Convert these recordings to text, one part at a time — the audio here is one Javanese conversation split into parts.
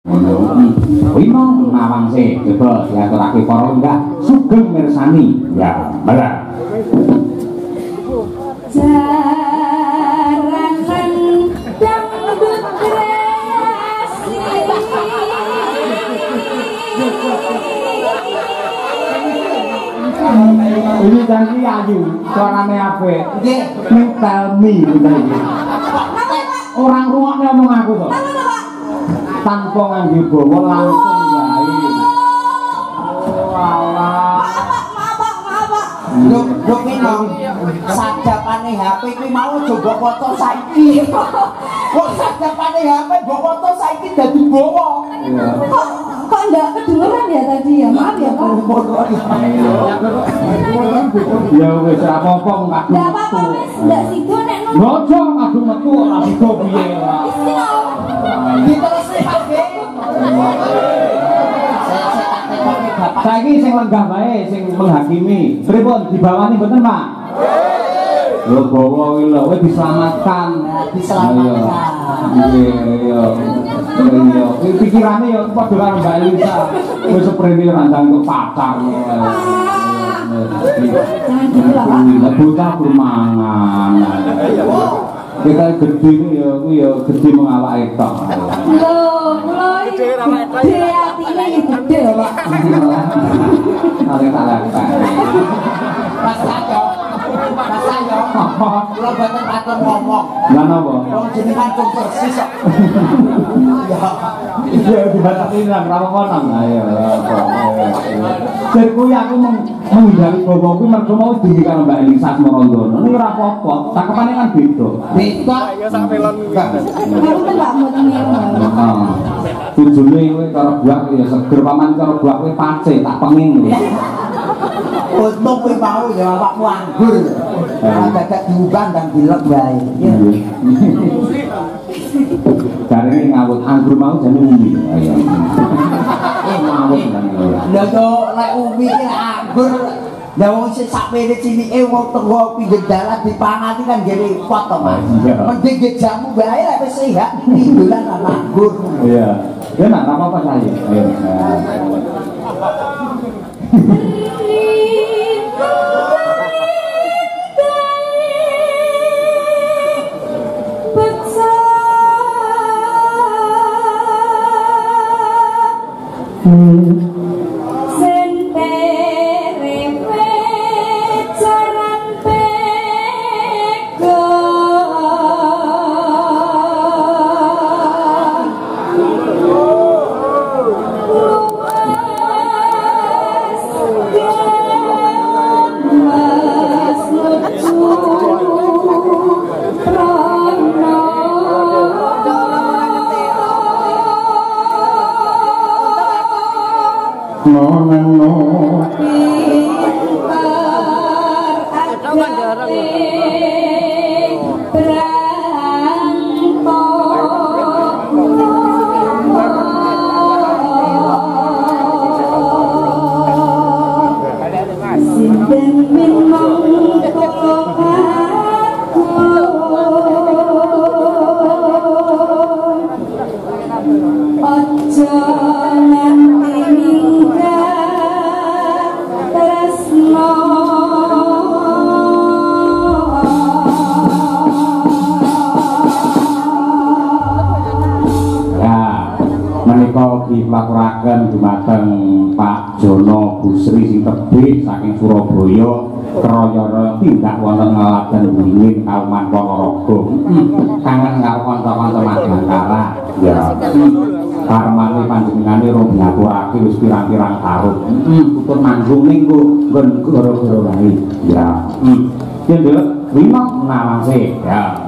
Wino nawang sih coba diaturake para lenggah sugeng mirsani ya bener jaranan dangdut kreasi ini janji ayu suarane apik ning telmi orang ruangnya ngomong aku tuh tanpa nganggo bawa langsung bae. Walah. Lho pino sajapane HP kuwi mau coba foto saiki. Kok sajapane HP mbok foto saiki dadi bawa. Kok enggak kedengeran ya tadi ya? Maaf ya, Pak. Ya wis apa-apa enggak. Enggak apa-apa wis, enggak sido nek ngojo kadung metu ora sido piye lah. Diterusne Pak G. Saiki sing lenggah bae sing menghakimi. Pripun dibawani mboten, Pak? Lho bawa kuwi lho wis diselamatkan. Diselamatkan. Iya. Iya, pikirane ya padha karo Mbak Elisa. Wis seprene randang untuk pacar. Bocah bermangan. Kita gede ya gede mengawake tok. lho, kula iki gede atine iki gede lho, Pak. Salah. Mas ayo. Kula boten atur ngomong. Lah napa? Wong jenengan cung persis kok. Ya dibatasi nang rawonan. Ayo. Sirku aku menghindari bawa kuwi mergo mau dhewe karo Mbak Elisa Smorondana. Ini ora apa-apa, cakepane kan beda. Beda ya sak melon. Mboten Pak, mboten niku. Tujune kowe karo buah ya seger paman karo buah kowe pace tak penging lho. Untung kuwi mau ya awakmu anggur. Ora dadak diubah dan dilek wae. Jarene ngawut anggur mau jane umbi. Ayo. Ngawut lan. Lha yo lek umbi ki anggur. Lah wong sing sakmene cilike wong tenggo pinggir dalan dipangati kan gene kuat to, Mas. Mending ge jamu wae lek wis sehat dolan anggur. Iya. Ya nak apa-apa saya. Ayo. Dilaturaken dumateng Pak Jono Busri sing tebih saking Surabaya kraya tindak wonten ngaladen wingin kauman Ponorogo kangen karo kanca-kanca Madangkara ya karmane panjenengane rong ngaturake wis pirang-pirang taun putur manggung ning nggon gara-gara wae ya ndelok wino nawase ya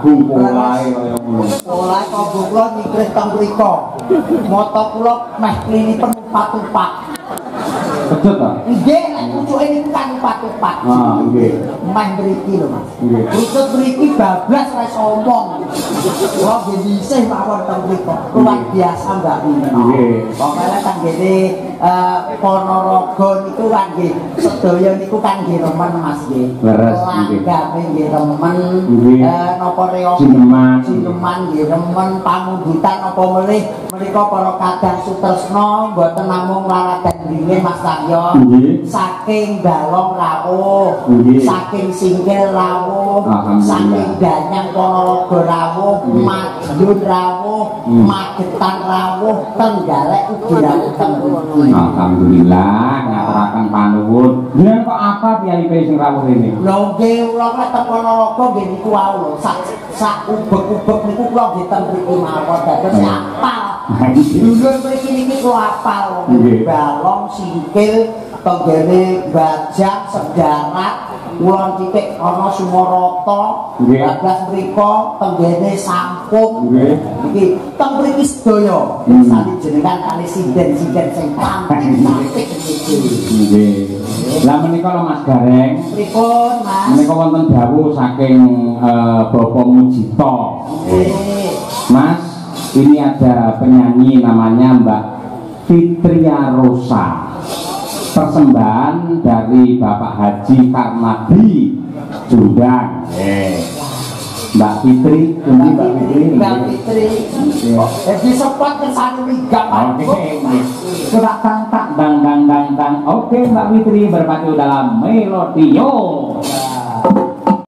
agung polahe kaya ngono. Polahe kanggo kula nyingkrih teng mriku. Mata kula meh klinipen upat-upat. Betul ta? Nggih, nek pucuke niku kan upat-upat. Ah, nggih. Meh mriki lho, Mas. Nggih. Pucuk mriki bablas ora iso omong. Kula nggih dhisih mawon teng mriku. Luar biasa Mbak Wina. Nggih. Pokoke kan ngene Ponorogo niku kan nggih sedaya niku kan nggih remen Mas nggih. Leres nggih. Langgame nggih remen. Nggih. Napa reok Sineman nggih remen pamundhutan apa melih menika para kadang sutresna mboten namung laradan ringin Mas Cahyo. Nggih. Saking Dalong rawuh, Nggih. saking Singkil rawuh, Alhamdulillah. saking Danyang Ponorogo rawuh, Madiun rawuh, Magetan rawuh, Tenggalek ugi rawuh teng mriki. Alhamdulillah ngaturaken panuwun. Jenengan kok apa piyambake sing rawuh rene? Lho nggih kula teng Ponorogo nggih niku wau lho sak ubek-ubek niku kula nggih teng mriki mawon dados apal. Dulur mriki niki kula apal Nggih. Balong Singkil tenggene Bajang Sedarat Kulon titik ana Sumarata Nggih. bablas mriko tenggene Sampung Nggih. iki teng mriki sedaya sami jenengan kali sinden-sinden sing cantik niki. Nggih. Lah menika lho Mas Gareng, Pripun Mas? menika wonten dawuh saking Bapak Mujito. Nggih. Mas, ini ada penyanyi namanya Mbak Fitria Rosa. Persembahan dari Bapak Haji Karmadi Jundang. Mbak Fitri, pundi Mbak Fitri? Mbak Fitri. Jadi sempat kersane migap. Oke, coba tang tang dang dang dang dang. Oke Mbak Fitri berpacu dalam Melodio.